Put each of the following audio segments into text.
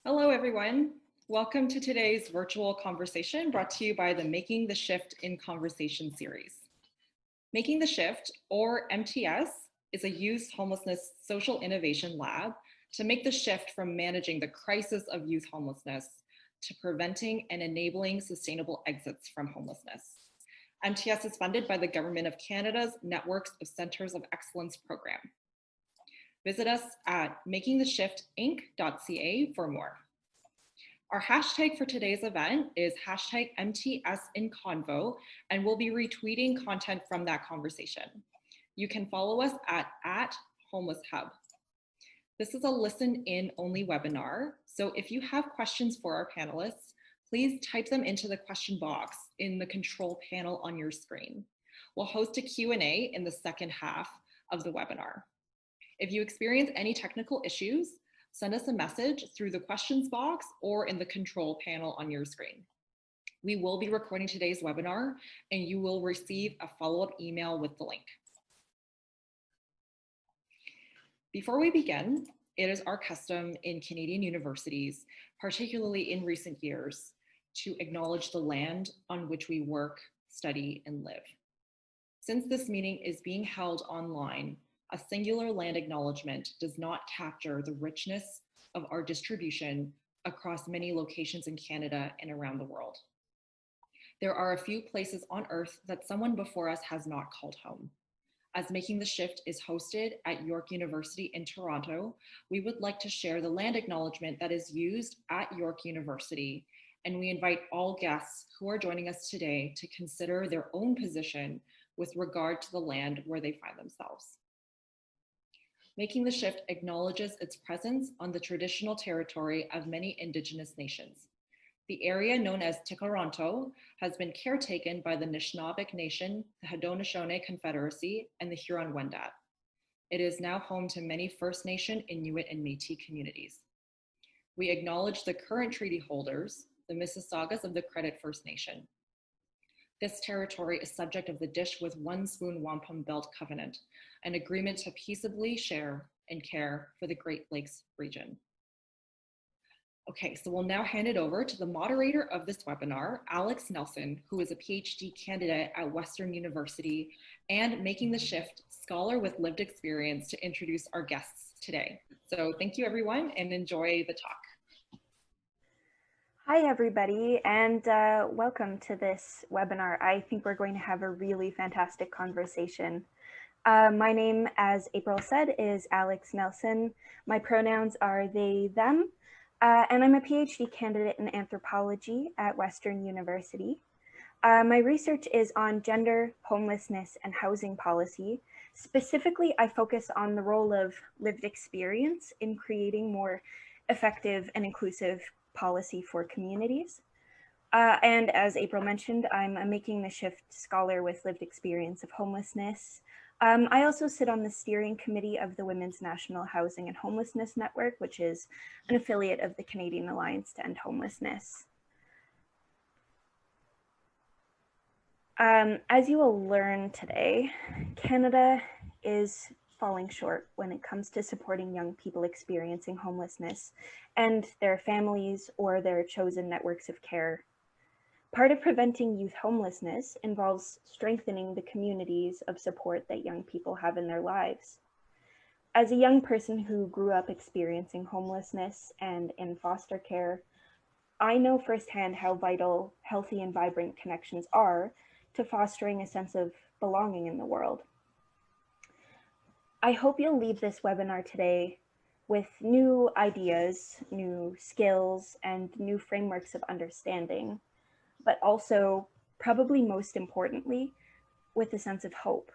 Hello, everyone. Welcome to today's virtual conversation brought to you by the Making the Shift in Conversation series. Making the Shift, or MTS, is a youth homelessness social innovation lab to make the shift from managing the crisis of youth homelessness to preventing and enabling sustainable exits from homelessness. MTS is funded by the Government of Canada's Networks of Centres of Excellence program. Visit us at makingtheshiftinc.ca for more. Our hashtag for today's event is hashtag MTSinConvo, and we'll be retweeting content from that conversation. You can follow us at HomelessHub. This is a listen-in only webinar, so if you have questions for our panelists, please type them into the question box in the control panel on your screen. We'll host a Q&A in the second half of the webinar. If you experience any technical issues, send us a message through the questions box or in the control panel on your screen. We will be recording today's webinar and you will receive a follow-up email with the link. Before we begin, it is our custom in Canadian universities, particularly in recent years, to acknowledge the land on which we work, study, and live. Since this meeting is being held online, a singular land acknowledgement does not capture the richness of our distribution across many locations in Canada and around the world. There are a few places on Earth that someone before us has not called home. As Making the Shift is hosted at York University in Toronto, we would like to share the land acknowledgement that is used at York University, and we invite all guests who are joining us today to consider their own position with regard to the land where they find themselves. Making the Shift acknowledges its presence on the traditional territory of many Indigenous nations. The area known as Tikaronto has been caretaken by the Nishnawbek Nation, the Haudenosaunee Confederacy, and the Huron-Wendat. It is now home to many First Nation, Inuit, and Métis communities. We acknowledge the current treaty holders, the Mississaugas of the Credit First Nation. This territory is subject of the Dish with One Spoon Wampum Belt Covenant, an agreement to peaceably share and care for the Great Lakes region. Okay, so we'll now hand it over to the moderator of this webinar, Alex Nelson, who is a PhD candidate at Western University and Making the Shift scholar with lived experience, to introduce our guests today. So thank you everyone and enjoy the talk. Hi everybody, and welcome to this webinar. I think we're going to have a really fantastic conversation. My name, as April said, is Alex Nelson. My pronouns are they, them, and I'm a PhD candidate in anthropology at Western University. My research is on gender, homelessness, and housing policy. Specifically, I focus on the role of lived experience in creating more effective and inclusive policy for communities. And as April mentioned, I'm a Making the Shift scholar with lived experience of homelessness. I also sit on the steering committee of the Women's National Housing and Homelessness Network, which is an affiliate of the Canadian Alliance to End Homelessness. As you will learn today, Canada is falling short when it comes to supporting young people experiencing homelessness and their families or their chosen networks of care. Part of preventing youth homelessness involves strengthening the communities of support that young people have in their lives. As a young person who grew up experiencing homelessness and in foster care, I know firsthand how vital healthy and vibrant connections are to fostering a sense of belonging in the world. I hope you'll leave this webinar today with new ideas, new skills, and new frameworks of understanding, but also, probably most importantly, with a sense of hope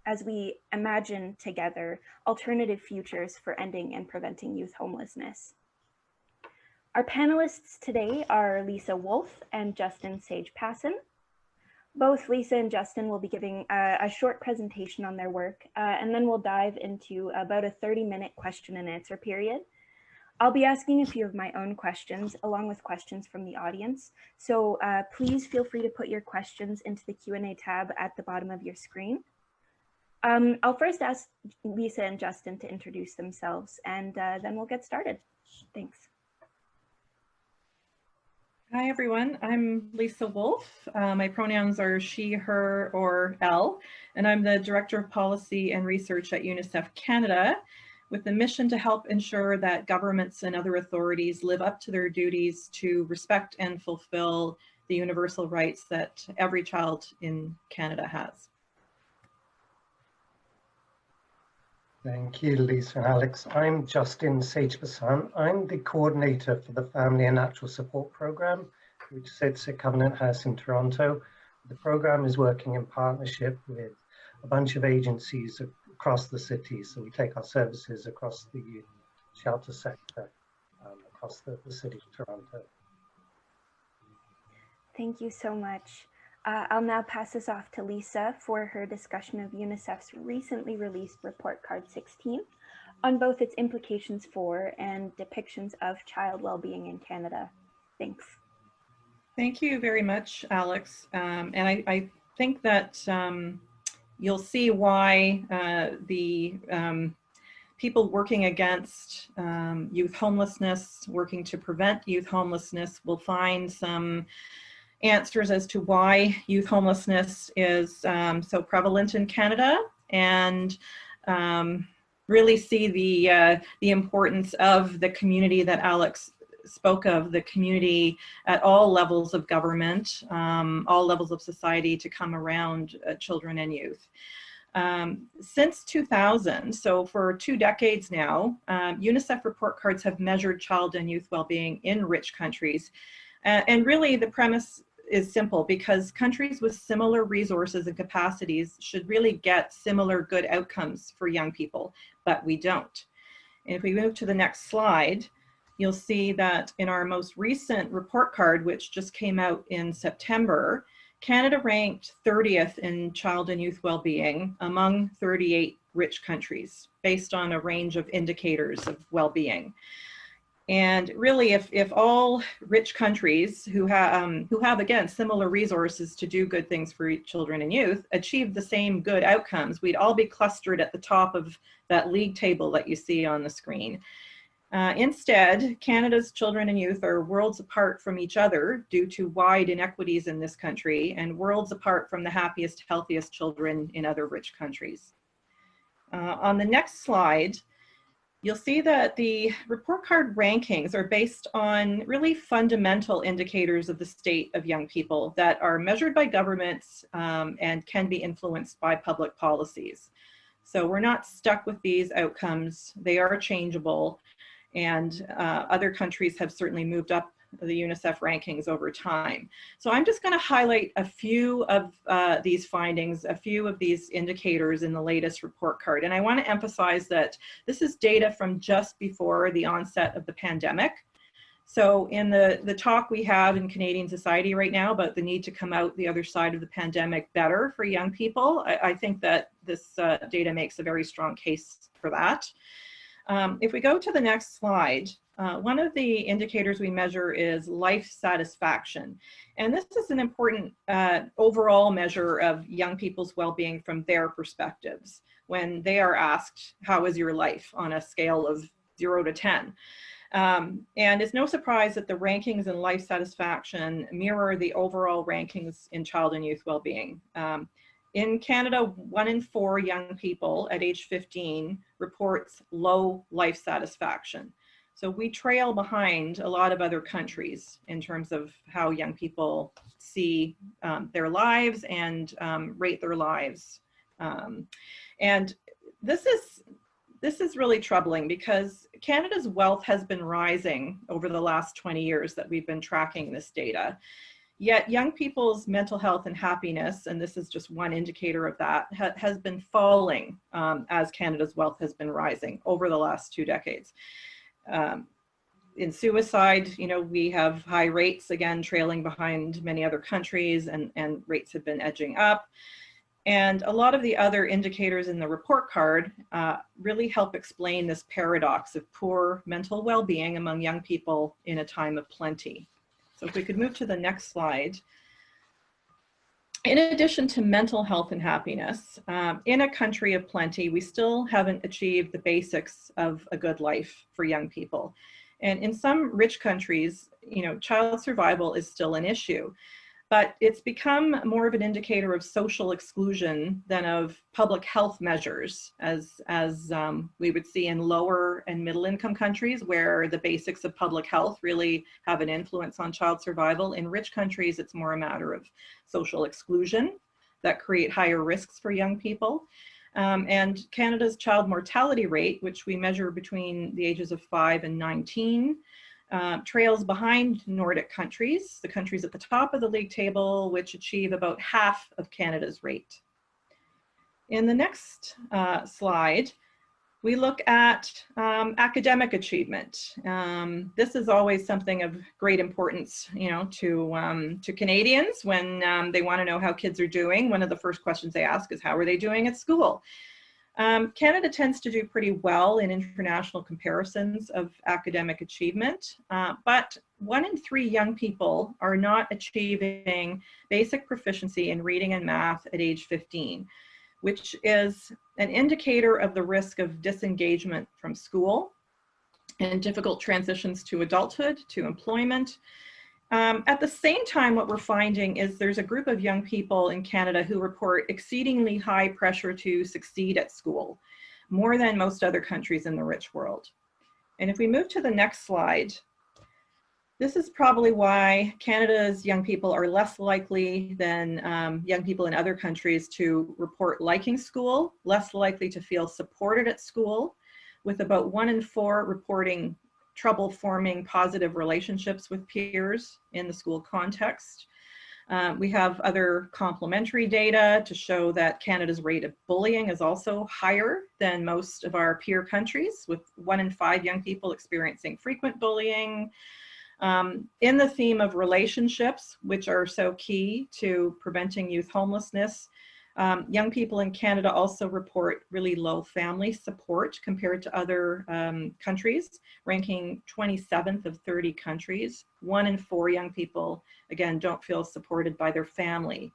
as we imagine together alternative futures for ending and preventing youth homelessness. Our panelists today are Lisa Wolff and Justin Sage-Passant. Both Lisa and Justin will be giving a short presentation on their work, and then we'll dive into about a 30-minute question and answer period. I'll be asking a few of my own questions along with questions from the audience. So please feel free to put your questions into the Q&A tab at the bottom of your screen. I'll first ask Lisa and Justin to introduce themselves, and then we'll get started. Thanks. Hi, everyone. I'm Lisa Wolff. My pronouns are she, her, or L, and I'm the Director of Policy and Research at UNICEF Canada, with the mission to help ensure that governments and other authorities live up to their duties to respect and fulfill the universal rights that every child in Canada has. Thank you, Lisa and Alex. I'm Justin Sage-Passant. I'm the coordinator for the Family and Natural Support Program, which sits at Covenant House in Toronto. The program is working in partnership with a bunch of agencies across the city. So we take our services across the shelter sector across the city of Toronto. Thank you so much. I'll now pass this off to Lisa for her discussion of UNICEF's recently released Report Card 16 on both its implications for and depictions of child well-being in Canada. Thanks. Thank you very much, Alex. And I think that you'll see why the people working against youth homelessness, working to prevent youth homelessness, will find some answers as to why youth homelessness is so prevalent in Canada, and really see the importance of the community that Alex spoke of, the community at all levels of government, all levels of society, to come around children and youth. Since 2000, so for 2 decades now, UNICEF report cards have measured child and youth well-being in rich countries. And really the premise is simple, because countries with similar resources and capacities should really get similar good outcomes for young people, but we don't. And if we move to the next slide, you'll see that in our most recent report card, which just came out in September, Canada ranked 30th in child and youth well-being among 38 rich countries, based on a range of indicators of well-being. And really, if all rich countries who have, again, similar resources to do good things for children and youth achieve the same good outcomes, we'd all be clustered at the top of that league table that you see on the screen. Instead, Canada's children and youth are worlds apart from each other due to wide inequities in this country, and worlds apart from the happiest, healthiest children in other rich countries. On the next slide, you'll see that the report card rankings are based on really fundamental indicators of the state of young people that are measured by governments and can be influenced by public policies. So we're not stuck with these outcomes. They are changeable, and other countries have certainly moved up the UNICEF rankings over time. So I'm just going to highlight a few of these findings, a few of these indicators in the latest report card. And I want to emphasize that this is data from just before the onset of the pandemic. So in the talk we have in Canadian society right now about the need to come out the other side of the pandemic better for young people, I think that this data makes a very strong case for that. If we go to the next slide, one of the indicators we measure is life satisfaction. And this is an important overall measure of young people's well-being from their perspectives when they are asked, how is your life, on a scale of 0 to 10? And it's no surprise that the rankings in life satisfaction mirror the overall rankings in child and youth well-being. In Canada, 1 in 4 young people at age 15 reports low life satisfaction. So we trail behind a lot of other countries in terms of how young people see their lives and rate their lives. And this is really troubling, because Canada's wealth has been rising over the last 20 years that we've been tracking this data. Yet young people's mental health and happiness, and this is just one indicator of that, has been falling as Canada's wealth has been rising over the last 2 decades. In suicide, we have high rates, again, trailing behind many other countries, and rates have been edging up. And a lot of the other indicators in the report card really help explain this paradox of poor mental well-being among young people in a time of plenty. So if we could move to the next slide. In addition to mental health and happiness, in a country of plenty, we still haven't achieved the basics of a good life for young people. And in some rich countries, child survival is still an issue. But it's become more of an indicator of social exclusion than of public health measures, as we would see in lower and middle income countries, where the basics of public health really have an influence on child survival. In rich countries, it's more a matter of social exclusion that create higher risks for young people. And Canada's child mortality rate, which we measure between the ages of 5 and 19, trails behind Nordic countries, the countries at the top of the league table, which achieve about half of Canada's rate. In the next slide, we look at academic achievement. This is always something of great importance, to Canadians when they want to know how kids are doing. One of the first questions they ask is, how are they doing at school? Canada tends to do pretty well in international comparisons of academic achievement, but 1 in 3 young people are not achieving basic proficiency in reading and math at age 15, which is an indicator of the risk of disengagement from school and difficult transitions to adulthood, to employment. At the same time, what we're finding is there's a group of young people in Canada who report exceedingly high pressure to succeed at school, more than most other countries in the rich world. And if we move to the next slide, this is probably why Canada's young people are less likely than young people in other countries to report liking school, less likely to feel supported at school, with about 1 in 4 reporting trouble forming positive relationships with peers in the school context. We have other complementary data to show that Canada's rate of bullying is also higher than most of our peer countries, with 1 in 5 young people experiencing frequent bullying. In the theme of relationships, which are so key to preventing youth homelessness, young people in Canada also report really low family support compared to other countries, ranking 27th of 30 countries. 1 in 4 young people, again, don't feel supported by their family,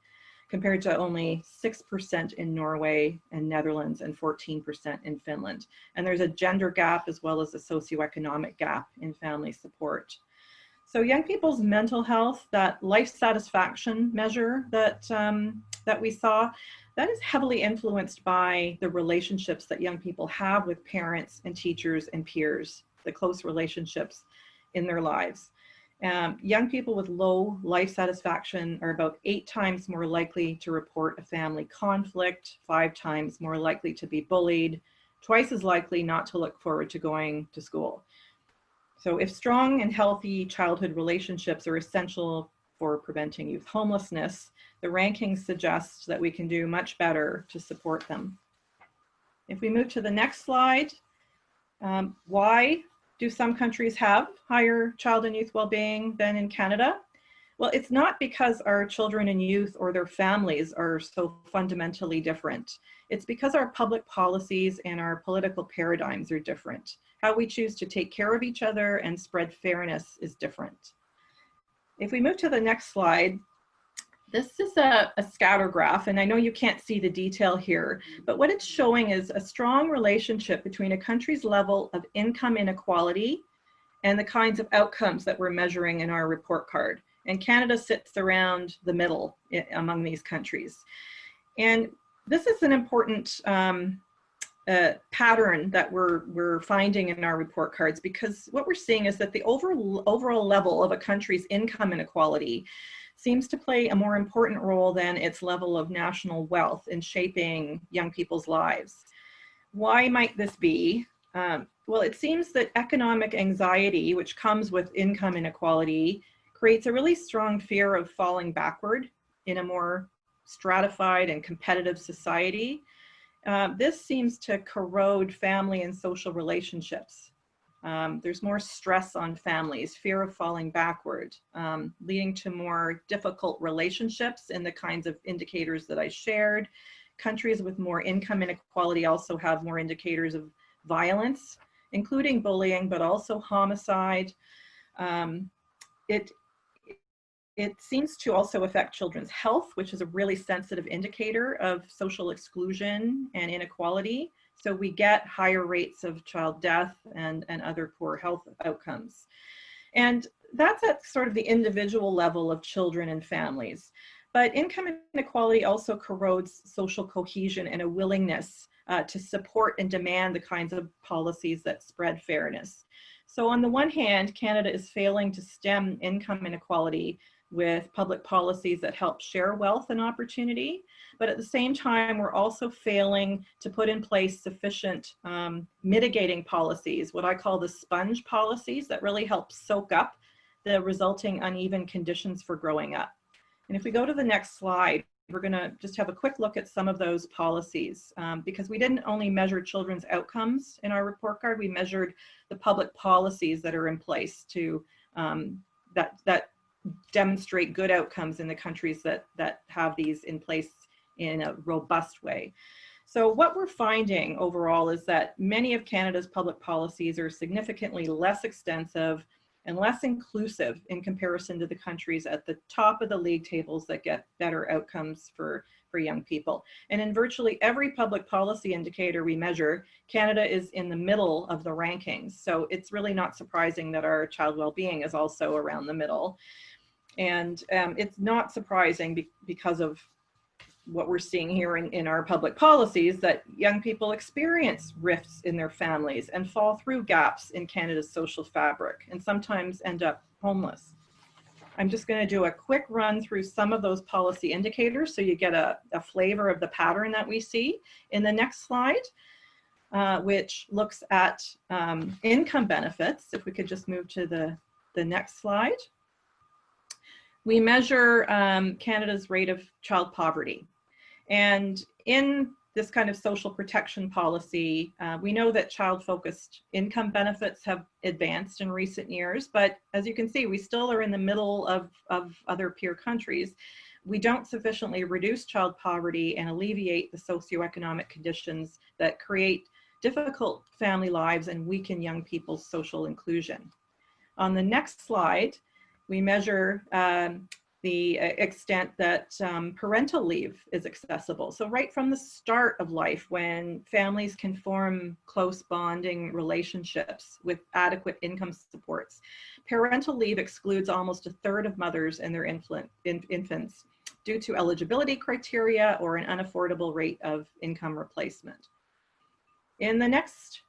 compared to only 6% in Norway and Netherlands and 14% in Finland. And there's a gender gap as well as a socioeconomic gap in family support. So young people's mental health, that life satisfaction measure that we saw, that is heavily influenced by the relationships that young people have with parents and teachers and peers, the close relationships in their lives. Young people with low life satisfaction are about 8 times more likely to report a family conflict, 5 times more likely to be bullied, twice as likely not to look forward to going to school. So if strong and healthy childhood relationships are essential for preventing youth homelessness, the rankings suggest that we can do much better to support them. If we move to the next slide, why do some countries have higher child and youth well-being than in Canada? Well, it's not because our children and youth or their families are so fundamentally different. It's because our public policies and our political paradigms are different. How we choose to take care of each other and spread fairness is different. If we move to the next slide, this is a scatter graph, and I know you can't see the detail here, but what it's showing is a strong relationship between a country's level of income inequality and the kinds of outcomes that we're measuring in our report card. And Canada sits around the middle among these countries. And this is an important pattern that we're finding in our report cards, because what we're seeing is that the overall level of a country's income inequality seems to play a more important role than its level of national wealth in shaping young people's lives. Why might this be? Well, it seems that economic anxiety, which comes with income inequality, creates a really strong fear of falling backward in a more stratified and competitive society. This seems to corrode family and social relationships. There's more stress on families, fear of falling backward, leading to more difficult relationships in the kinds of indicators that I shared. Countries with more income inequality also have more indicators of violence, including bullying, but also homicide. It seems to also affect children's health, which is a really sensitive indicator of social exclusion and inequality. So we get higher rates of child death and other poor health outcomes. And that's at sort of the individual level of children and families. But income inequality also corrodes social cohesion and a willingness to support and demand the kinds of policies that spread fairness. So on the one hand, Canada is failing to stem income inequality with public policies that help share wealth and opportunity. But at the same time, we're also failing to put in place sufficient mitigating policies, what I call the sponge policies, that really help soak up the resulting uneven conditions for growing up. And if we go to the next slide, we're going to just have a quick look at some of those policies, because we didn't only measure children's outcomes in our report card, we measured the public policies that are in place to that demonstrate good outcomes in the countries that have these in place in a robust way. So what we're finding overall is that many of Canada's public policies are significantly less extensive and less inclusive in comparison to the countries at the top of the league tables that get better outcomes for young people. And in virtually every public policy indicator we measure, Canada is in the middle of the rankings. So it's really not surprising that our child well-being is also around the middle. And it's not surprising because of what we're seeing here in our public policies, that young people experience rifts in their families and fall through gaps in Canada's social fabric and sometimes end up homeless. I'm just going to do a quick run through some of those policy indicators so you get a flavor of the pattern that we see in the next slide, which looks at income benefits. If we could just move to the next slide. We measure Canada's rate of child poverty. And in this kind of social protection policy, we know that child-focused income benefits have advanced in recent years, but as you can see, we still are in the middle of other peer countries. We don't sufficiently reduce child poverty and alleviate the socioeconomic conditions that create difficult family lives and weaken young people's social inclusion. On the next slide, we measure the extent that parental leave is accessible. So right from the start of life, when families can form close bonding relationships with adequate income supports, parental leave excludes almost a third of mothers and their infants due to eligibility criteria or an unaffordable rate of income replacement. In the next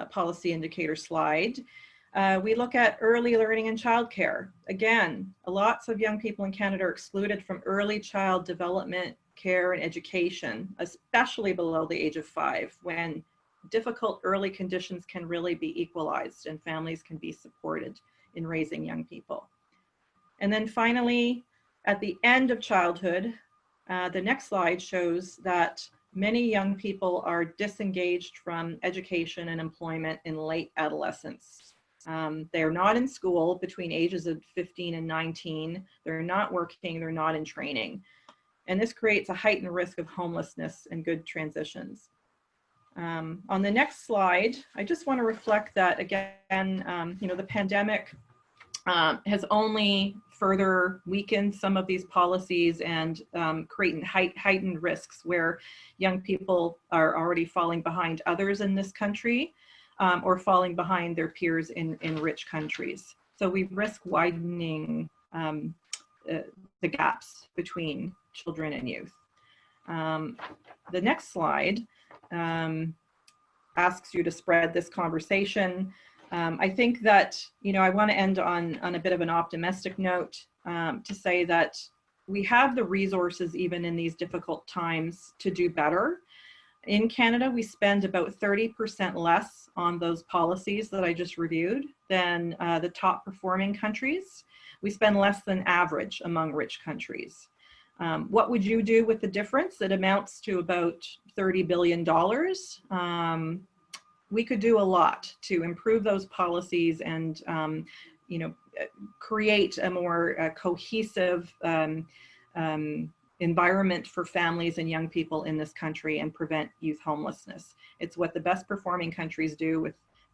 policy indicator slide, we look at early learning and childcare. Again, lots of young people in Canada are excluded from early child development, care, and education, especially below the age of 5, when difficult early conditions can really be equalized and families can be supported in raising young people. And then finally, at the end of childhood, the next slide shows that many young people are disengaged from education and employment in late adolescence. They're not in school between ages of 15 and 19. They're not working, they're not in training. And this creates a heightened risk of homelessness and good transitions. On the next slide, I just want to reflect that again, the pandemic has only further weakened some of these policies and creating heightened risks where young people are already falling behind others in this country. Or falling behind their peers in rich countries. So we risk widening the gaps between children and youth. The next slide asks you to spread this conversation. I think that, I want to end on a bit of an optimistic note to say that we have the resources even in these difficult times to do better. In Canada, we spend about 30% less on those policies that I just reviewed than the top performing countries. We spend less than average among rich countries. What would you do with the difference? It amounts to about $30 billion. We could do a lot to improve those policies and create a more cohesive environment for families and young people in this country and prevent youth homelessness. It's what the best performing countries do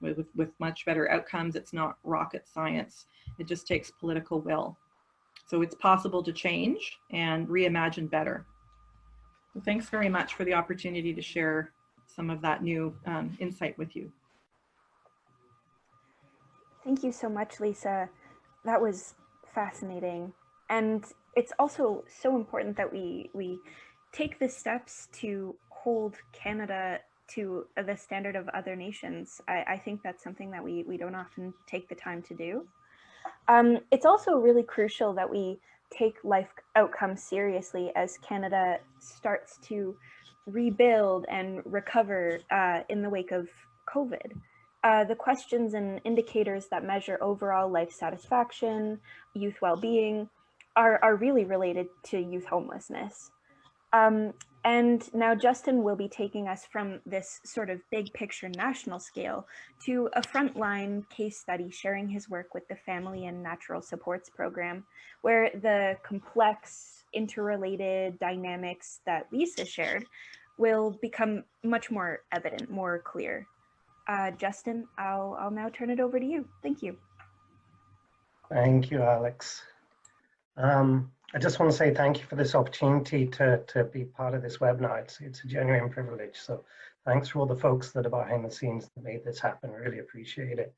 with much better outcomes. It's not rocket science. It just takes political will. So it's possible to change and reimagine better. So thanks very much for the opportunity to share some of that new insight with you. Thank you so much, Lisa. That was fascinating. And it's also so important that we take the steps to hold Canada to the standard of other nations. I think that's something that we don't often take the time to do. It's also really crucial that we take life outcomes seriously as Canada starts to rebuild and recover in the wake of COVID. The questions and indicators that measure overall life satisfaction, youth well-being, are really related to youth homelessness. And now Justin will be taking us from this sort of big picture national scale to a frontline case study, sharing his work with the Family and Natural Supports Program, where the complex, interrelated dynamics that Lisa shared will become much more evident, more clear. Justin, I'll now turn it over to you. Thank you. Thank you, Alex. I just want to say thank you for this opportunity to be part of this webinar. It's a genuine privilege. So thanks for all the folks that are behind the scenes that made this happen. Really appreciate it.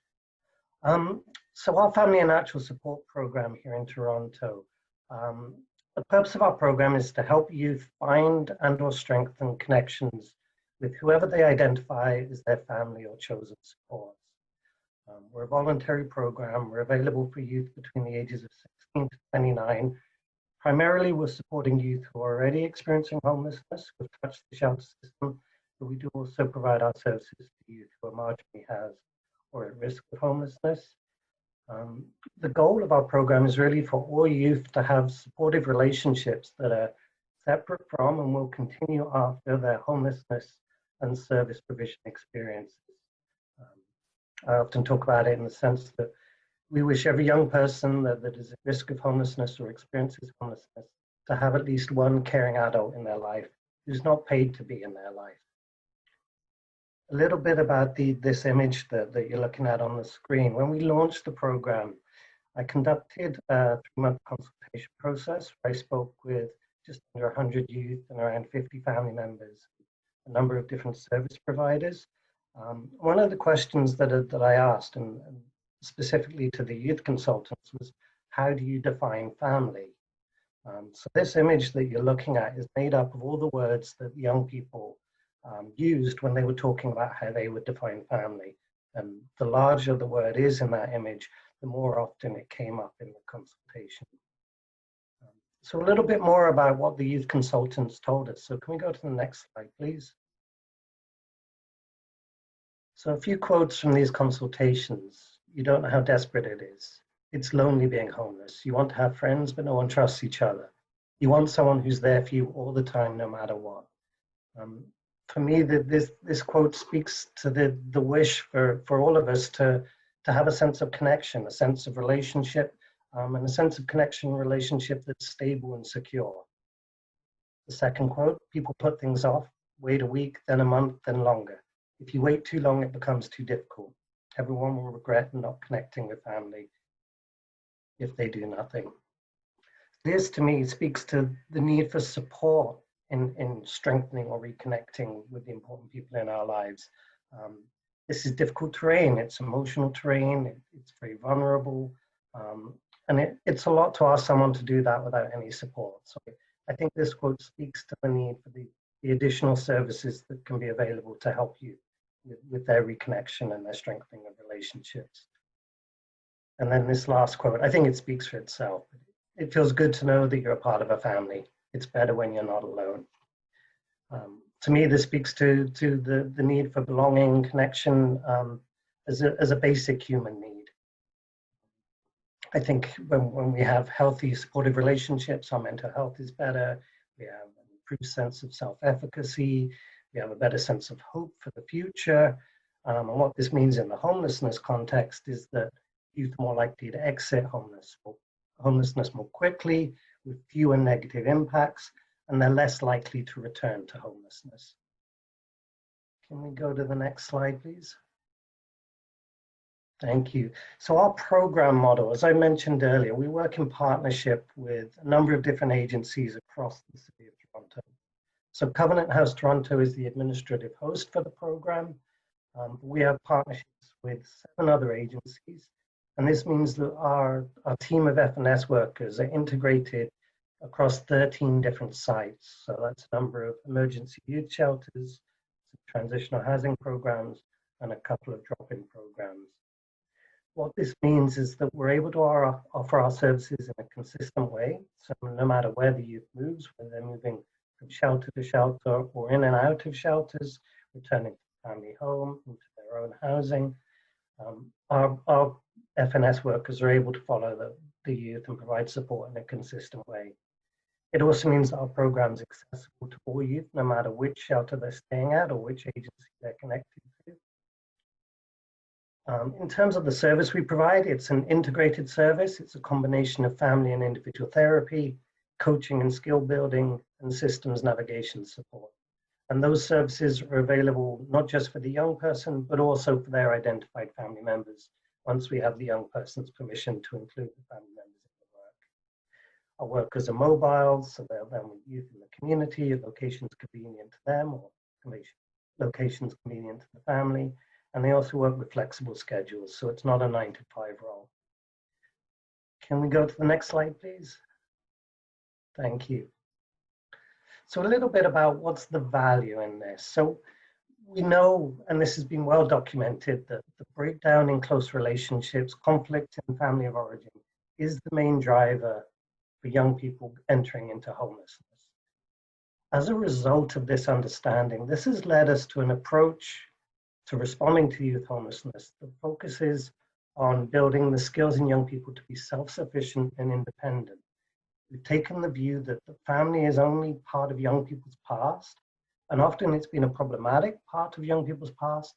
So our Family and Natural Support Program here in Toronto, the purpose of our program is to help youth find and/or strengthen connections with whoever they identify as their family or chosen supports. We're a voluntary program. We're available for youth between the ages of 16 to 29. Primarily, we're supporting youth who are already experiencing homelessness. We've touched the shelter system, but we do also provide our services to youth who are marginally housed or at risk of homelessness. The goal of our program is really for all youth to have supportive relationships that are separate from and will continue after their homelessness and service provision experiences. I often talk about it in the sense that we wish every young person that is at risk of homelessness or experiences homelessness to have at least one caring adult in their life who's not paid to be in their life. A little bit about this image that you're looking at on the screen. When we launched the program, I conducted a 3-month consultation process where I spoke with just under 100 youth and around 50 family members, a number of different service providers. One of the questions that I asked, and specifically to the youth consultants, was how do you define family? So this image that you're looking at is made up of all the words that young people used when they were talking about how they would define family. And the larger the word is in that image, the more often it came up in the consultation. So a little bit more about what the youth consultants told us. So can we go to the next slide, please? So a few quotes from these consultations. You don't know how desperate it is. It's lonely being homeless. You want to have friends, but no one trusts each other. You want someone who's there for you all the time, no matter what. For me, this quote speaks to the wish for all of us to have a sense of connection, a sense of relationship, and a sense of connection relationship that's stable and secure. The second quote, people put things off, wait a week, then a month, then longer. If you wait too long, it becomes too difficult. Everyone will regret not connecting with family if they do nothing. This, to me, speaks to the need for support in strengthening or reconnecting with the important people in our lives. This is difficult terrain. It's emotional terrain. It's very vulnerable. And it's a lot to ask someone to do that without any support. So I think this quote speaks to the need for the additional services that can be available to help you with their reconnection and their strengthening of relationships. And then this last quote, I think it speaks for itself. It feels good to know that you're a part of a family. It's better when you're not alone. To me, this speaks to the need for belonging, connection as a basic human need. I think when we have healthy, supportive relationships, our mental health is better. We have an improved sense of self-efficacy. We have a better sense of hope for the future. And what this means in the homelessness context is that youth are more likely to exit homelessness more quickly, with fewer negative impacts, and they're less likely to return to homelessness. Can we go to the next slide, please? Thank you. So our program model, as I mentioned earlier, we work in partnership with a number of different agencies across the city of Toronto. So Covenant House Toronto is the administrative host for the program. We have partnerships with 7 other agencies, And this means that our team of F&S workers are integrated across 13 different sites. So that's a number of emergency youth shelters, transitional housing programs, and a couple of drop-in programs. What this means is that we're able to offer our services in a consistent way. So no matter where the youth moves, whether they're moving from shelter to shelter or in and out of shelters, returning to the family home, into their own housing, our F&S workers are able to follow the youth and provide support in a consistent way. It also means that our program is accessible to all youth, no matter which shelter they're staying at or which agency they're connected to. In terms of the service we provide, it's an integrated service. It's a combination of family and individual therapy, coaching and skill building, and systems navigation support. And those services are available not just for the young person, but also for their identified family members, once we have the young person's permission to include the family members in the work. Our workers are mobile, so they'll then with youth in the community at locations convenient to them or locations convenient to the family. And they also work with flexible schedules, so it's not a 9-to-5 role. Can we go to the next slide, please? Thank you. So a little bit about what's the value in this. So we know, and this has been well documented, that the breakdown in close relationships, conflict in family of origin, is the main driver for young people entering into homelessness. As a result of this understanding, this has led us to an approach to responding to youth homelessness that focuses on building the skills in young people to be self-sufficient and independent. We've taken the view that the family is only part of young people's past, and often it's been a problematic part of young people's past,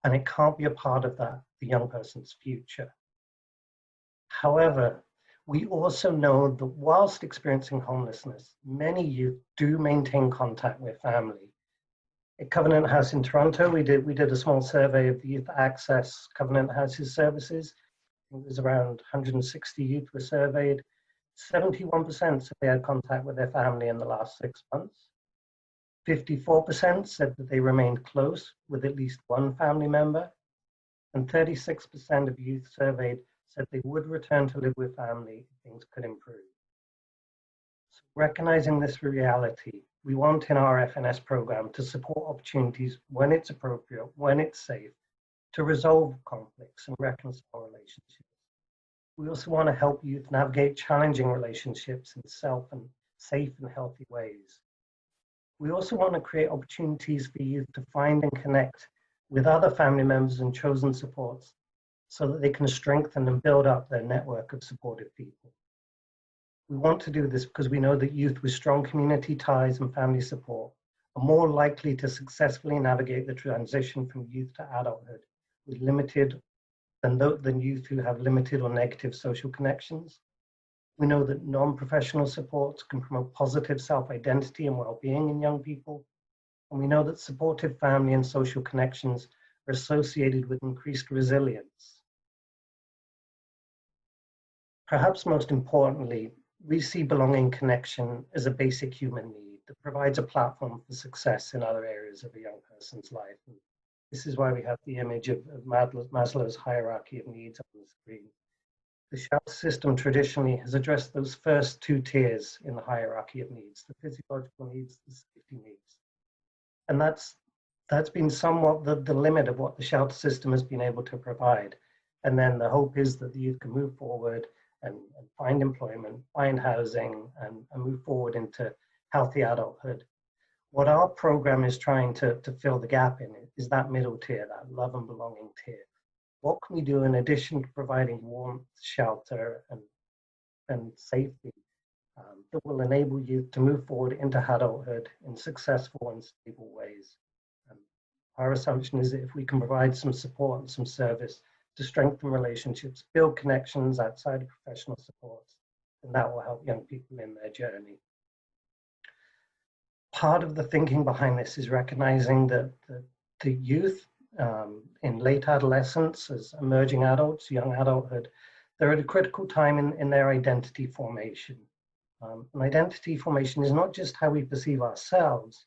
and it can't be a part of the young person's future. However, we also know that whilst experiencing homelessness, many youth do maintain contact with family. At Covenant House in Toronto, we did a small survey of the youth access Covenant House's services. It was around 160 youth were surveyed. 71% said they had contact with their family in the last 6 months. 54% said that they remained close with at least one family member. And 36% of youth surveyed said they would return to live with family if things could improve. So recognizing this reality, we want in our F&S program to support opportunities when it's appropriate, when it's safe, to resolve conflicts and reconcile relationships. We also want to help youth navigate challenging relationships in safe and healthy ways. We also want to create opportunities for youth to find and connect with other family members and chosen supports so that they can strengthen and build up their network of supportive people. We want to do this because we know that youth with strong community ties and family support are more likely to successfully navigate the transition from youth to adulthood with than youth who have limited or negative social connections. We know that non-professional supports can promote positive self-identity and well-being in young people. And we know that supportive family and social connections are associated with increased resilience. Perhaps most importantly, we see belonging connection as a basic human need that provides a platform for success in other areas of a young person's life. And this is why we have the image of Maslow's hierarchy of needs on the screen. The shelter system traditionally has addressed those first two tiers in the hierarchy of needs, the physiological needs, the safety needs. And that's been somewhat the limit of what the shelter system has been able to provide. And then the hope is that the youth can move forward and find employment, find housing, and move forward into healthy adulthood. What our program is trying to fill the gap in is that middle tier, that love and belonging tier. What can we do in addition to providing warmth, shelter, and safety that will enable youth to move forward into adulthood in successful and stable ways? Our assumption is that if we can provide some support and some service to strengthen relationships, build connections outside of professional supports, then that will help young people in their journey. Part of the thinking behind this is recognizing that the youth in late adolescence, as emerging adults, young adulthood, they're at a critical time in their identity formation. And identity formation is not just how we perceive ourselves,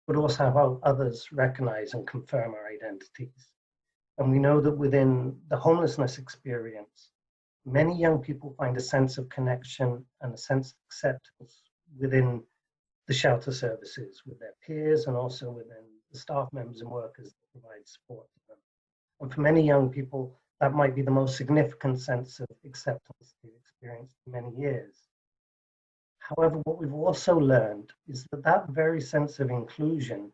but also how others recognize and confirm our identities. And we know that within the homelessness experience, many young people find a sense of connection and a sense of acceptance within the shelter services, with their peers and also within the staff members and workers that provide support to them. And for many young people, that might be the most significant sense of acceptance they've experienced in many years. However, what we've also learned is that that very sense of inclusion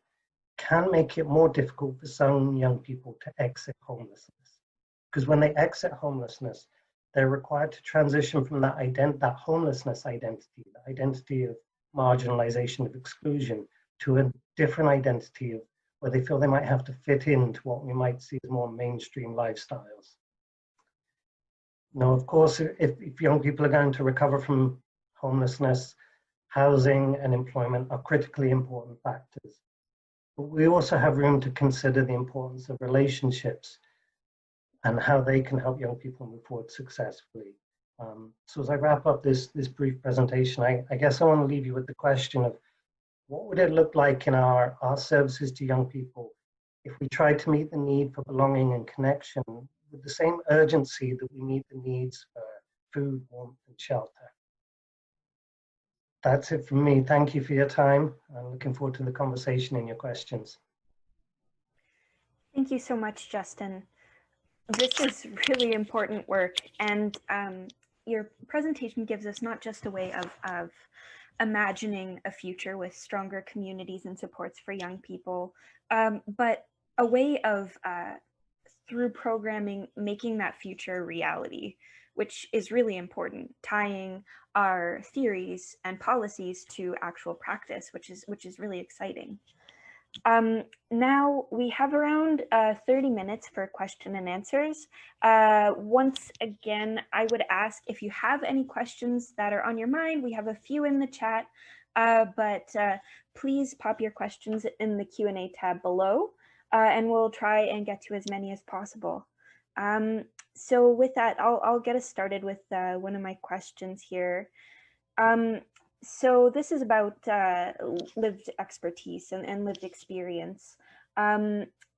can make it more difficult for some young people to exit homelessness. Because when they exit homelessness, they're required to transition from that homelessness identity, the identity of marginalization, of exclusion, to a different identity of where they feel they might have to fit into what we might see as more mainstream lifestyles. Now, of course, if young people are going to recover from homelessness, housing and employment are critically important factors. But we also have room to consider the importance of relationships and how they can help young people move forward successfully. So as I wrap up this brief presentation, I guess I want to leave you with the question of what would it look like in our services to young people if we tried to meet the need for belonging and connection with the same urgency that we meet the needs for food, warmth, and shelter. That's it from me. Thank you for your time. I'm looking forward to the conversation and your questions. Thank you so much, Justin. This is really important work, and your presentation gives us not just a way of imagining a future with stronger communities and supports for young people, but a way of, through programming, making that future a reality, which is really important, tying our theories and policies to actual practice, which is really exciting. Now we have around 30 minutes for question and answers. Once again, I would ask if you have any questions that are on your mind. We have a few in the chat, but please pop your questions in the Q&A tab below, and we'll try and get to as many as possible. So with that, I'll get us started with one of my questions here. So this is about lived expertise and lived experience.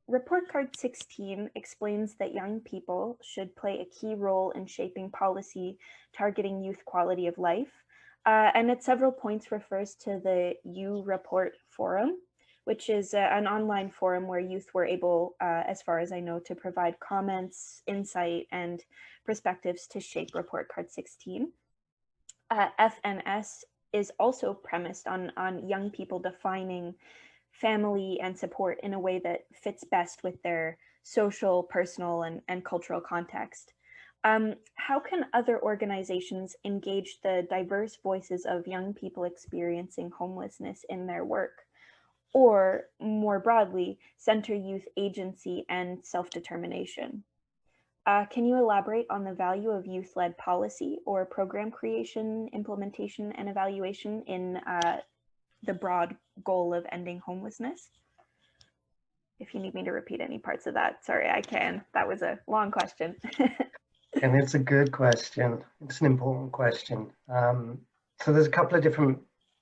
Report Card 16 explains that young people should play a key role in shaping policy targeting youth quality of life, and at several points refers to the U Report Forum, which is an online forum where youth were able, as far as I know, to provide comments, insight, and perspectives to shape Report Card 16. FNS is also premised on young people defining family and support in a way that fits best with their social, personal, and cultural context. How can other organizations engage the diverse voices of young people experiencing homelessness in their work? Or more broadly, center youth agency and self-determination? Can you elaborate on the value of youth-led policy or program creation, implementation, and evaluation in the broad goal of ending homelessness? If you need me to repeat any parts of that, sorry, I can. That was a long question. And it's a good question. It's an important question. So there's a couple of different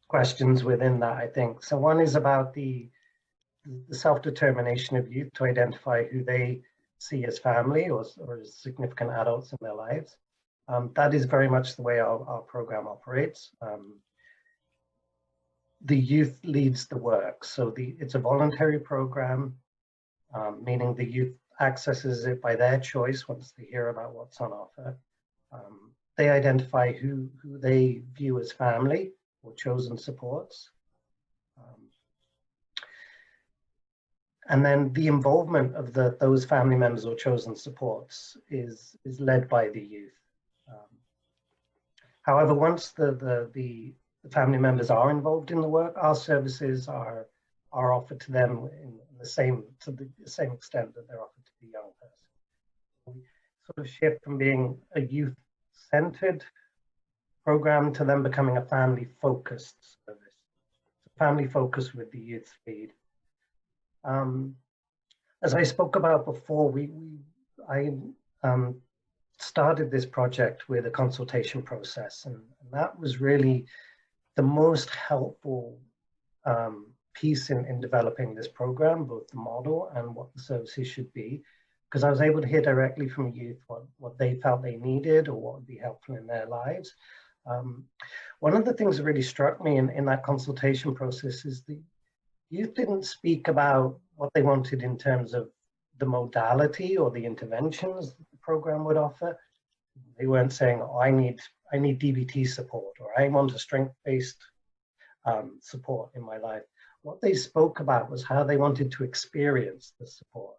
questions within that, I think. So one is about the self-determination of youth to identify who they see as family or as significant adults in their lives. That is very much the way our program operates. The youth leads the work. So it's a voluntary program, meaning the youth accesses it by their choice once they hear about what's on offer. They identify who they view as family or chosen supports. And then the involvement of those family members or chosen supports is led by the youth. However, once the family members are involved in the work, our services are offered to them to the same extent that they're offered to the young person. We sort of shift from being a youth-centered program to them becoming a family-focused service. So family-focused with the youth lead. As I spoke about before, I started this project with a consultation process, and that was really the most helpful piece in developing this program, both the model and what the services should be, because I was able to hear directly from youth what they felt they needed or what would be helpful in their lives. One of the things that really struck me in that consultation process is the youth didn't speak about what they wanted in terms of the modality or the interventions that the program would offer. They weren't saying, oh, I need DBT support, or I want a strength-based support in my life. What they spoke about was how they wanted to experience the support.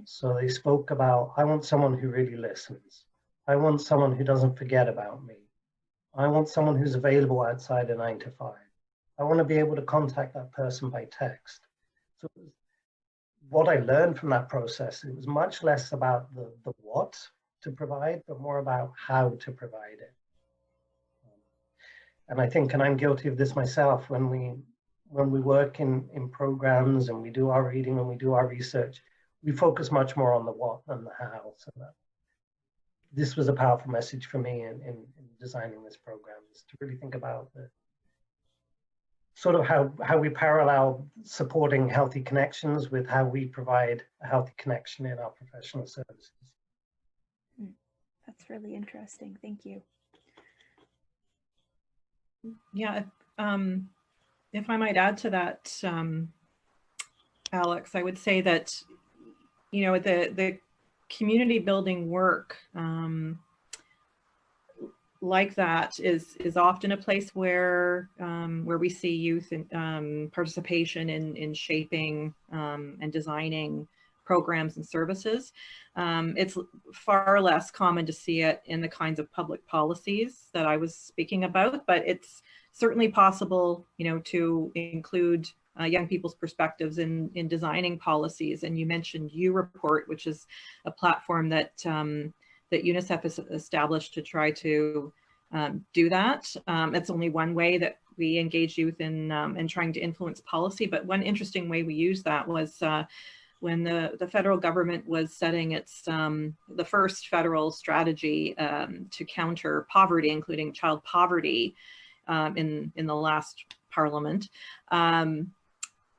So they spoke about, I want someone who really listens. I want someone who doesn't forget about me. I want someone who's available outside of 9 to 5. I want to be able to contact that person by text. So what I learned from that process, it was much less about the what to provide, but more about how to provide it. And I think, and I'm guilty of this myself, when we work in programs and we do our reading and we do our research, we focus much more on the what than the how. So that this was a powerful message for me in designing this program, is to really think about the sort of how we parallel supporting healthy connections with how we provide a healthy connection in our professional services. That's really interesting. Thank you. Yeah, if I might add to that, Alex, I would say that, you know, the community building work like that is often a place where we see youth and participation in shaping and designing programs and services. It's far less common to see it in the kinds of public policies that I was speaking about, but it's certainly possible, you know, to include young people's perspectives in designing policies. And you mentioned U-Report, which is a platform that that UNICEF has established to try to do that. It's only one way that we engage youth in trying to influence policy. But one interesting way we used that was when the federal government was setting its the first federal strategy to counter poverty, including child poverty, in the last parliament.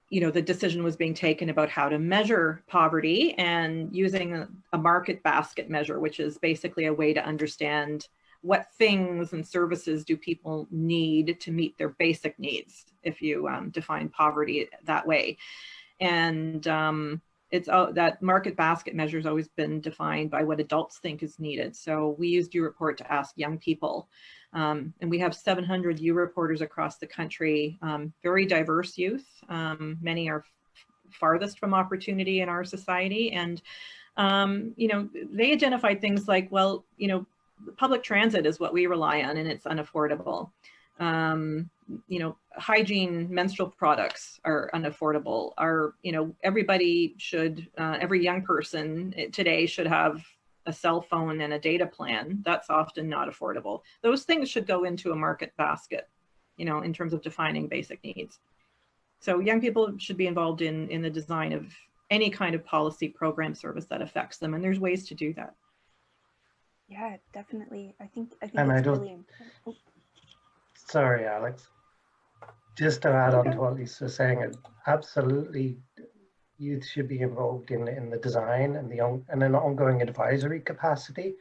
You know, the decision was being taken about how to measure poverty, and using a market basket measure, which is basically a way to understand what things and services do people need to meet their basic needs, if you define poverty that way. And it's that market basket measure has always been defined by what adults think is needed. So we used U-Report to ask young people. And we have 700 U-Reporters across the country, very diverse youth. Many are farthest from opportunity in our society. And, you know, they identified things like, well, you know, public transit is what we rely on and it's unaffordable. You know, hygiene, menstrual products are unaffordable. You know, everybody should, every young person today should have a cell phone and a data plan. That's often not affordable. Those things should go into a market basket, you know, in terms of defining basic needs. So young people should be involved in the design of any kind of policy, program, service that affects them. And there's ways to do that. Yeah, definitely. I think it's really important. Oh. Sorry, Alex. Just to add on to what Lisa's saying, absolutely, youth should be involved in the design and an ongoing advisory capacity,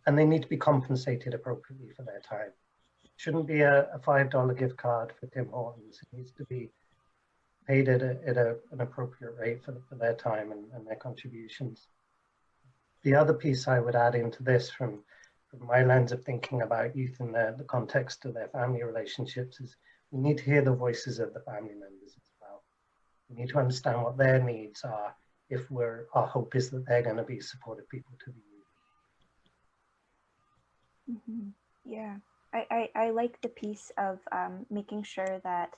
and they need to be compensated appropriately for their time. It shouldn't be a $5 gift card for Tim Hortons. It needs to be paid at an appropriate rate for their time and their contributions. The other piece I would add into this from my lens of thinking about youth in the context of their family relationships is we need to hear the voices of the family members as well. We need to understand what their needs are if our hope is that they're going to be supportive people to the youth. Mm-hmm. Yeah, I like the piece of making sure that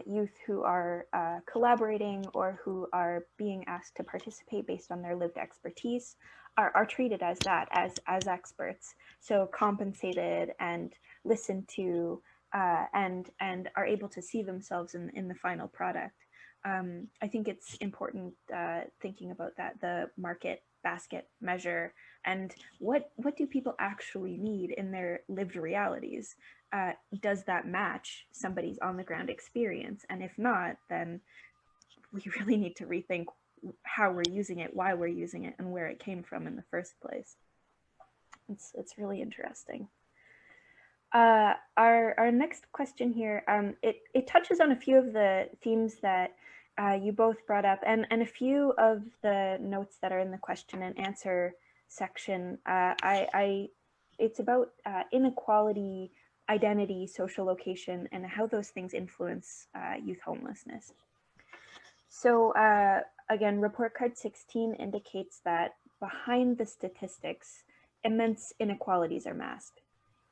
youth who are collaborating or who are being asked to participate based on their lived expertise are treated as that, as experts. So compensated and listened to and are able to see themselves in the final product. I think it's important thinking about that, the market basket measure, and what do people actually need in their lived realities? Does that match somebody's on the ground experience? And if not, then we really need to rethink how we're using it, why we're using it, and where it came from in the first place. It's really interesting. Our next question here, it touches on a few of the themes that you both brought up, and a few of the notes that are in the question and answer section. It's about inequality, identity, social location, and how those things influence youth homelessness. So again, report card 16 indicates that behind the statistics, immense inequalities are masked.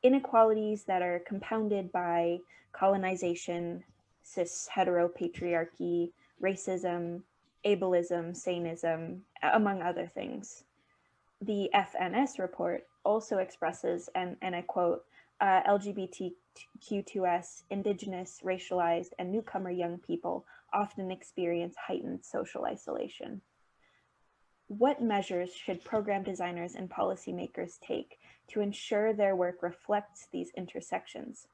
Inequalities that are compounded by colonization, cis heteropatriarchy, racism, ableism, saneism, among other things. The FNS report also expresses, and I quote, LGBTQ2S, Indigenous, racialized, and newcomer young people often experience heightened social isolation. What measures should program designers and policymakers take to ensure their work reflects these intersections?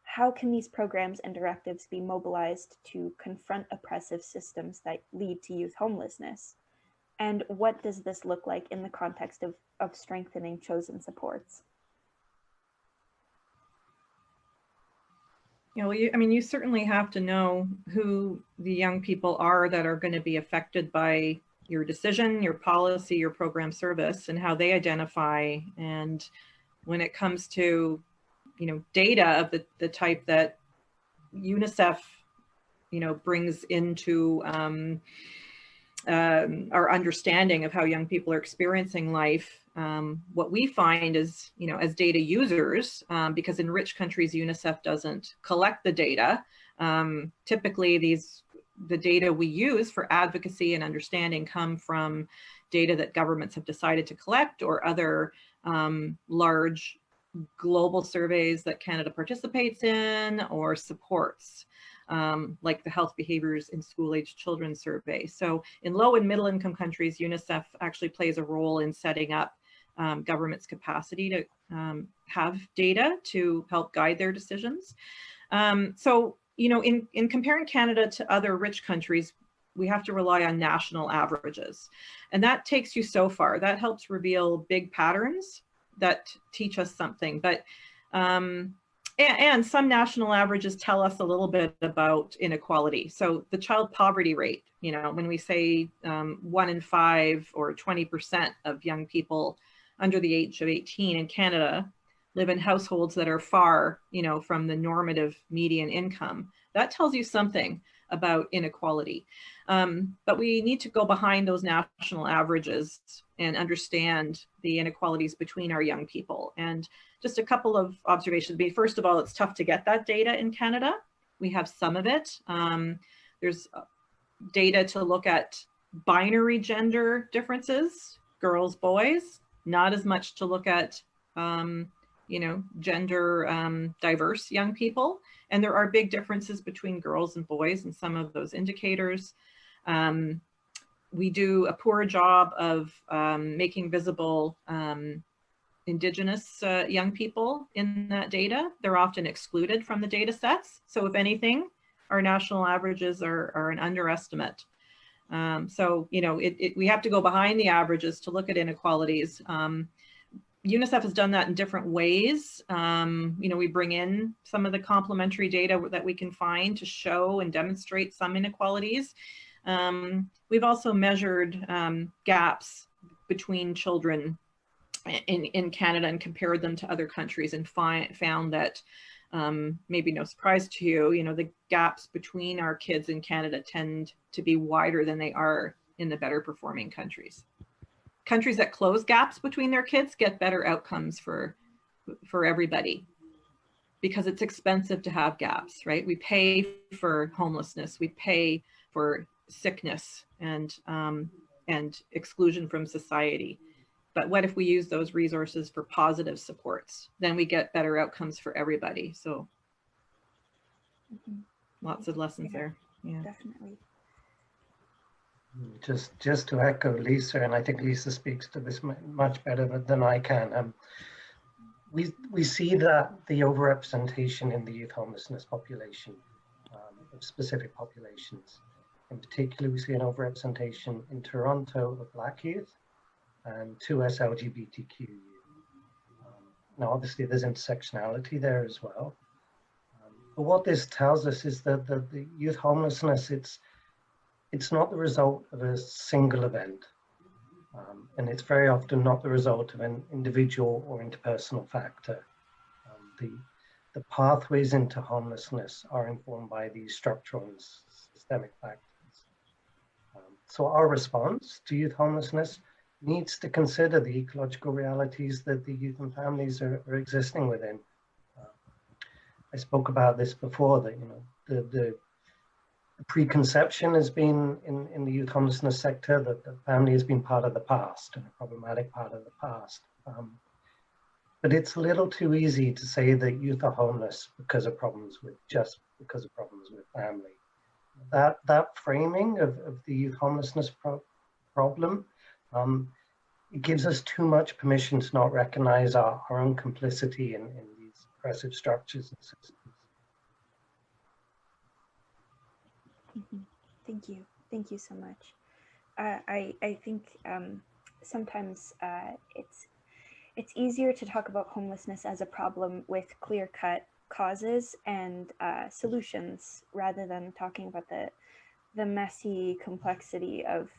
How can these programs and directives be mobilized to confront oppressive systems that lead to youth homelessness? And what does this look like in the context of strengthening chosen supports? Yeah, well, you certainly have to know who the young people are that are going to be affected by your decision, your policy, your program service, and how they identify. And when it comes to, data of the type that UNICEF, brings into our understanding of how young people are experiencing life, what we find is, as data users, because in rich countries, UNICEF doesn't collect the data. Typically, the data we use for advocacy and understanding come from data that governments have decided to collect, or other large global surveys that Canada participates in or supports, like the Health Behaviors in School-Aged Children survey. So in low and middle income countries, UNICEF actually plays a role in setting up government's capacity to have data to help guide their decisions. In comparing Canada to other rich countries, we have to rely on national averages. And that takes you so far. That helps reveal big patterns that teach us something. But and some national averages tell us a little bit about inequality. So the child poverty rate, when we say 1 in 5 or 20% of young people under the age of 18 in Canada live in households that are far, from the normative median income. That tells you something about inequality. But we need to go behind those national averages and understand the inequalities between our young people. And just a couple of observations. First of all, it's tough to get that data in Canada. We have some of it. There's data to look at binary gender differences, girls, boys, not as much to look at gender diverse young people. And there are big differences between girls and boys in some of those indicators. We do a poor job of making visible Indigenous young people in that data. They're often excluded from the data sets. So if anything, our national averages are an underestimate. We have to go behind the averages to look at inequalities. UNICEF has done that in different ways. We bring in some of the complementary data that we can find to show and demonstrate some inequalities. We've also measured gaps between children in Canada and compared them to other countries, and found that, maybe no surprise to you, the gaps between our kids in Canada tend to be wider than they are in the better performing countries. Countries that close gaps between their kids get better outcomes for everybody, because it's expensive to have gaps, right? We pay for homelessness, we pay for sickness and exclusion from society. But what if we use those resources for positive supports? Then we get better outcomes for everybody. So lots of lessons there. Yeah, definitely. Just to echo Lisa, and I think Lisa speaks to this much better than I can. We see that the overrepresentation in the youth homelessness population, of specific populations, In particular, we see an overrepresentation in Toronto of Black youth and 2S LGBTQ youth. Now, obviously, there's intersectionality there as well. But what this tells us is that the youth homelessness, it's not the result of a single event. And it's very often not the result of an individual or interpersonal factor. The pathways into homelessness are informed by these structural and systemic factors. So our response to youth homelessness needs to consider the ecological realities that the youth and families are existing within. I spoke about this before, that the preconception has been in the youth homelessness sector that the family has been part of the past and a problematic part of the past. But it's a little too easy to say that youth are homeless because of problems with family. That framing of the youth homelessness problem, it gives us too much permission to not recognize our own complicity in these oppressive structures and systems. Thank you so much. I think sometimes it's easier to talk about homelessness as a problem with clear-cut causes and solutions, rather than talking about the messy complexity of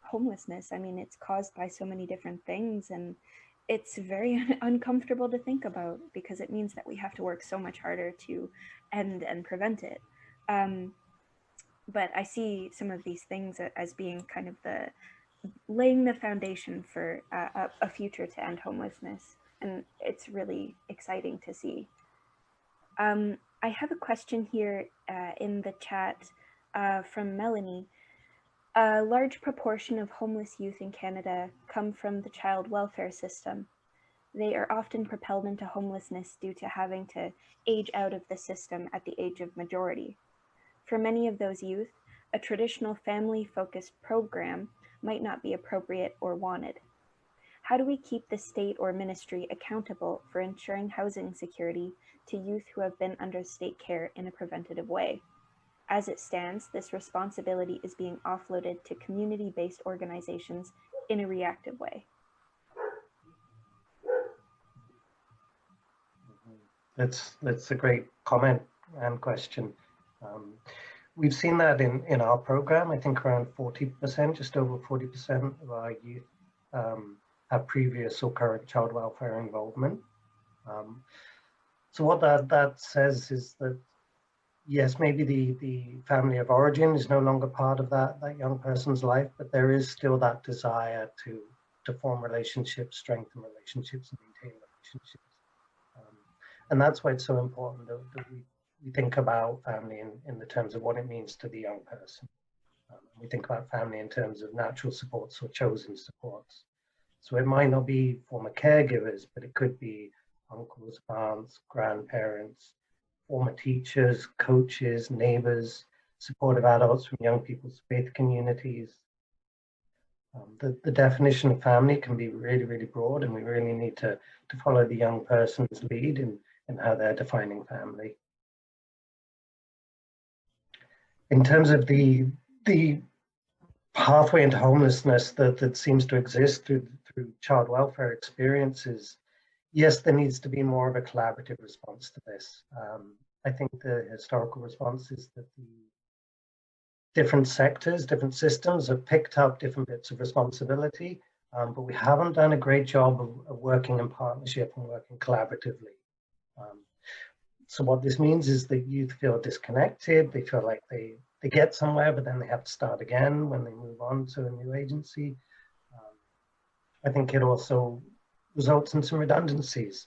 homelessness. I mean, it's caused by so many different things, and it's very uncomfortable to think about, because it means that we have to work so much harder to end and prevent it. But I see some of these things as being kind of laying the foundation for a future to end homelessness. And it's really exciting to see. I have a question here in the chat from Melanie. A large proportion of homeless youth in Canada come from the child welfare system. They are often propelled into homelessness due to having to age out of the system at the age of majority. For many of those youth, a traditional family-focused program might not be appropriate or wanted. How do we keep the state or ministry accountable for ensuring housing security to youth who have been under state care in a preventative way? As it stands, this responsibility is being offloaded to community-based organizations in a reactive way. That's a great comment and question. We've seen that in our program. I think around 40%, just over 40% of our youth have previous or current child welfare involvement. So what that says is that, yes, maybe the family of origin is no longer part of that young person's life, but there is still that desire to form relationships, strengthen relationships, and maintain relationships. And that's why it's so important that we think about family in the terms of what it means to the young person. We think about family in terms of natural supports or chosen supports. So it might not be former caregivers, but it could be uncles, aunts, grandparents, former teachers, coaches, neighbors, supportive adults from young people's faith communities. The definition of family can be really, really broad, and we really need to follow the young person's lead in how they're defining family. In terms of the pathway into homelessness that seems to exist through child welfare experiences, yes, there needs to be more of a collaborative response to this. I think the historical response is that the different sectors, different systems have picked up different bits of responsibility, but we haven't done a great job of working in partnership and working collaboratively. So what this means is that youth feel disconnected, they feel like they get somewhere, but then they have to start again when they move on to a new agency. I think it also results in some redundancies.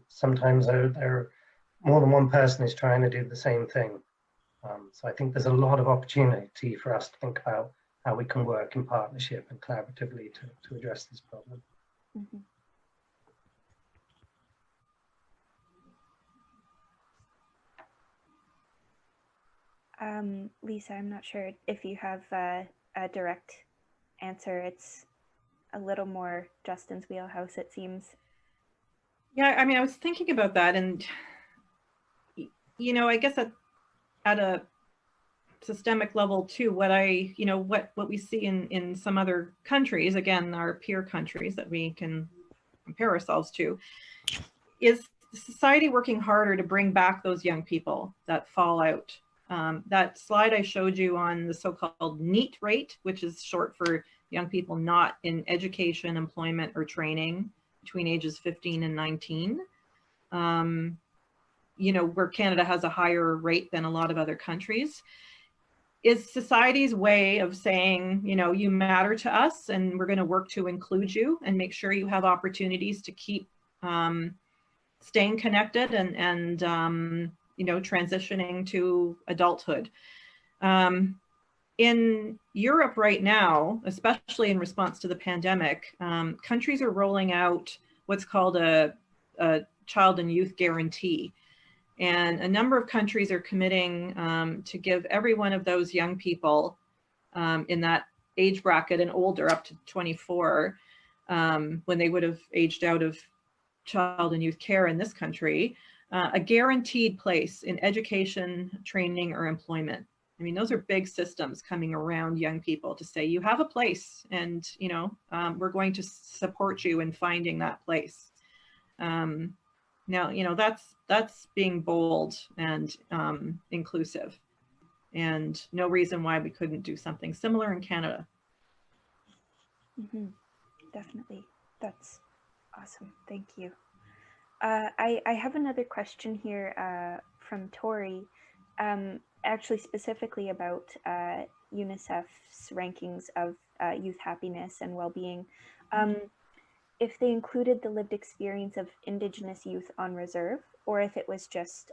Sometimes there more than one person is trying to do the same thing. So I think there's a lot of opportunity for us to think about how we can work in partnership and collaboratively to address this problem. Mm-hmm. Lisa, I'm not sure if you have a direct answer. It's a little more Justin's wheelhouse, it seems. Yeah, I mean, I was thinking about that, and I guess at a systemic level too, what we see in some other countries, again, our peer countries that we can compare ourselves to, is society working harder to bring back those young people that fall out. That slide I showed you on the so-called NEET rate, which is short for young people not in education, employment, or training between ages 15 and 19. Where Canada has a higher rate than a lot of other countries, is society's way of saying, you matter to us and we're going to work to include you and make sure you have opportunities to keep staying connected and transitioning to adulthood. In Europe right now, especially in response to the pandemic, countries are rolling out what's called a child and youth guarantee. And a number of countries are committing to give every one of those young people in that age bracket and older, up to 24, when they would have aged out of child and youth care in this country, a guaranteed place in education, training, or employment. I mean, those are big systems coming around young people to say, you have a place and, we're going to support you in finding that place. Now, that's being bold and inclusive, and no reason why we couldn't do something similar in Canada. Mm-hmm. Definitely. That's awesome. Thank you. I have another question here from Tori, actually specifically about UNICEF's rankings of youth happiness and well-being. If they included the lived experience of Indigenous youth on reserve, or if it was just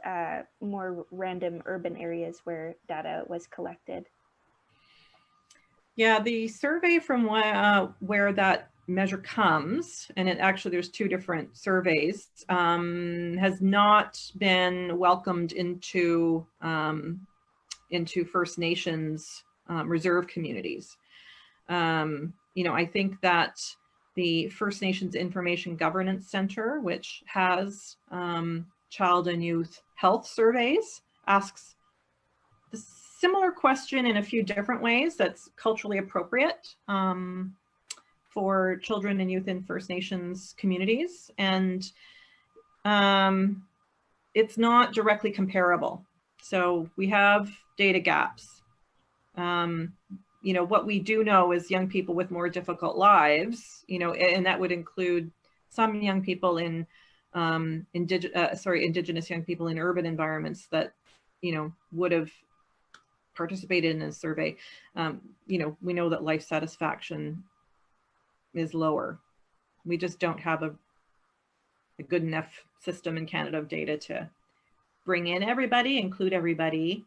more random urban areas where data was collected. Yeah, the survey from where that measure comes, and there's two different surveys, has not been welcomed into First Nations reserve communities. I think that the First Nations Information Governance Center, which has child and youth health surveys, asks the similar question in a few different ways that's culturally appropriate for children and youth in First Nations communities. And it's not directly comparable. So we have data gaps. What we do know is young people with more difficult lives, and that would include some young people in Indigenous young people in urban environments that, would have participated in a survey. We know that life satisfaction is lower. We just don't have a good enough system in Canada of data to bring in everybody, include everybody,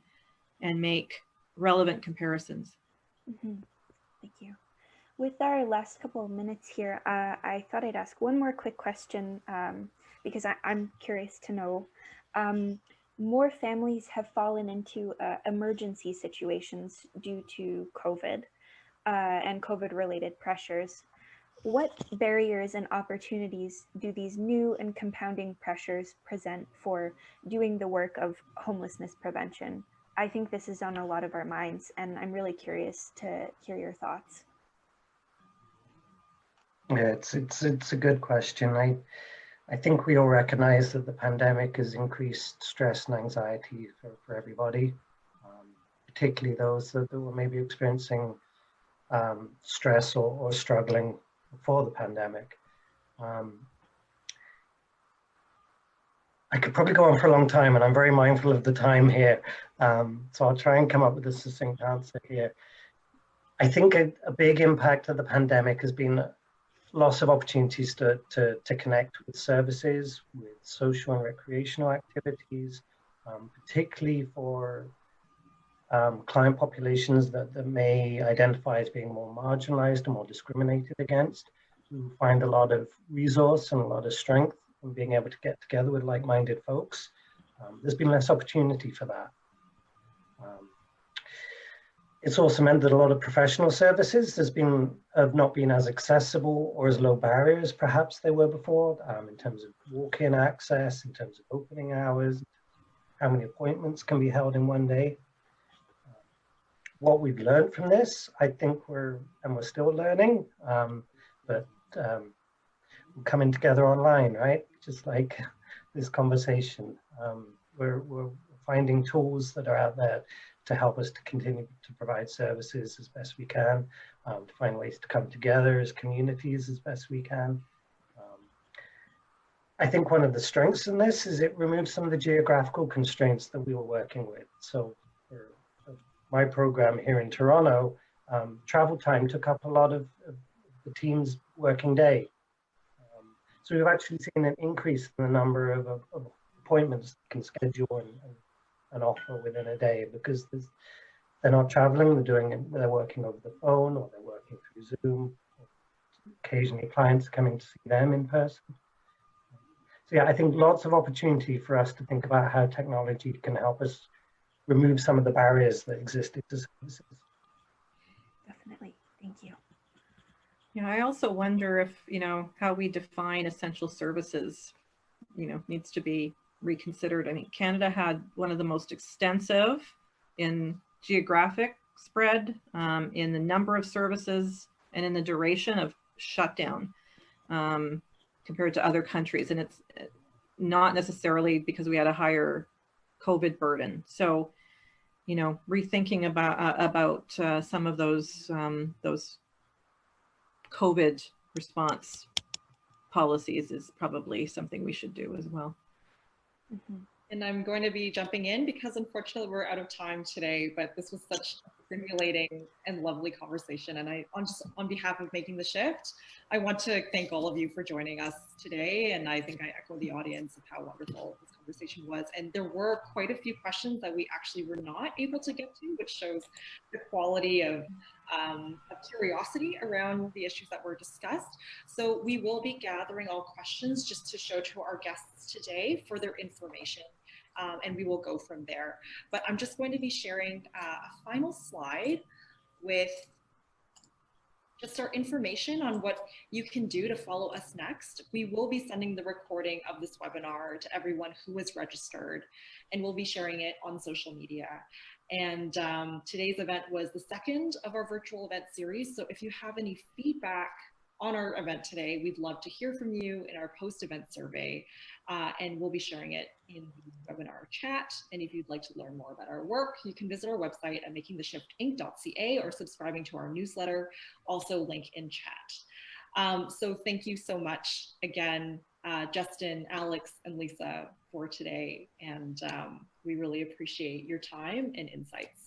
and make relevant comparisons. Mm-hmm. Thank you. With our last couple of minutes here, I thought I'd ask one more quick question because I'm curious to know. More families have fallen into emergency situations due to COVID and COVID-related pressures. What barriers and opportunities do these new and compounding pressures present for doing the work of homelessness prevention? I think this is on a lot of our minds, and I'm really curious to hear your thoughts. Yeah, it's a good question. I think we all recognize that the pandemic has increased stress and anxiety for everybody, particularly those that were maybe experiencing stress or struggling before the pandemic. I could probably go on for a long time, and I'm very mindful of the time here. So I'll try and come up with a succinct answer here. I think a big impact of the pandemic has been loss of opportunities to connect with services, with social and recreational activities, particularly for client populations that may identify as being more marginalized and more discriminated against, who find a lot of resource and a lot of strength in being able to get together with like-minded folks. There's been less opportunity for that. It's also meant that a lot of professional services have not been as accessible or as low barriers perhaps they were before, in terms of walk-in access, in terms of opening hours, how many appointments can be held in one day. what we've learned from this, I think we're still learning, but we're coming together online, right? Just like this conversation. We're finding tools that are out there to help us to continue to provide services as best we can, to find ways to come together as communities as best we can. I think one of the strengths in this is it removes some of the geographical constraints that we were working with. So for my program here in Toronto, travel time took up a lot of the team's working day. So we've actually seen an increase in the number of appointments they can schedule and offer within a day, because they're not traveling, they're working over the phone, or they're working through Zoom. Occasionally clients are coming to see them in person. So yeah, I think lots of opportunity for us to think about how technology can help us remove some of the barriers that existed to services. Definitely, thank you. Yeah, I also wonder if, how we define essential services, needs to be reconsidered. I mean, Canada had one of the most extensive in geographic spread, in the number of services, and in the duration of shutdown, compared to other countries. And it's not necessarily because we had a higher COVID burden. So, rethinking about some of those COVID response policies is probably something we should do as well. Mm-hmm. And I'm going to be jumping in because unfortunately we're out of time today, but this was such a stimulating and lovely conversation. And on behalf of Making the Shift, I want to thank all of you for joining us today. And I think I echo the audience of how wonderful this conversation was. And there were quite a few questions that we actually were not able to get to, which shows the quality of curiosity around the issues that were discussed. So we will be gathering all questions just to show to our guests today for their information. And we will go from there. But I'm just going to be sharing a final slide with just our information on what you can do to follow us next. We will be sending the recording of this webinar to everyone who is registered, and we'll be sharing it on social media. And today's event was the second of our virtual event series. So if you have any feedback on our event today, we'd love to hear from you in our post-event survey, and we'll be sharing it in the webinar chat. And if you'd like to learn more about our work, you can visit our website at makingtheshiftinc.ca or subscribing to our newsletter, also link in chat. So thank you so much again, Justin, Alex, and Lisa for today. And we really appreciate your time and insights.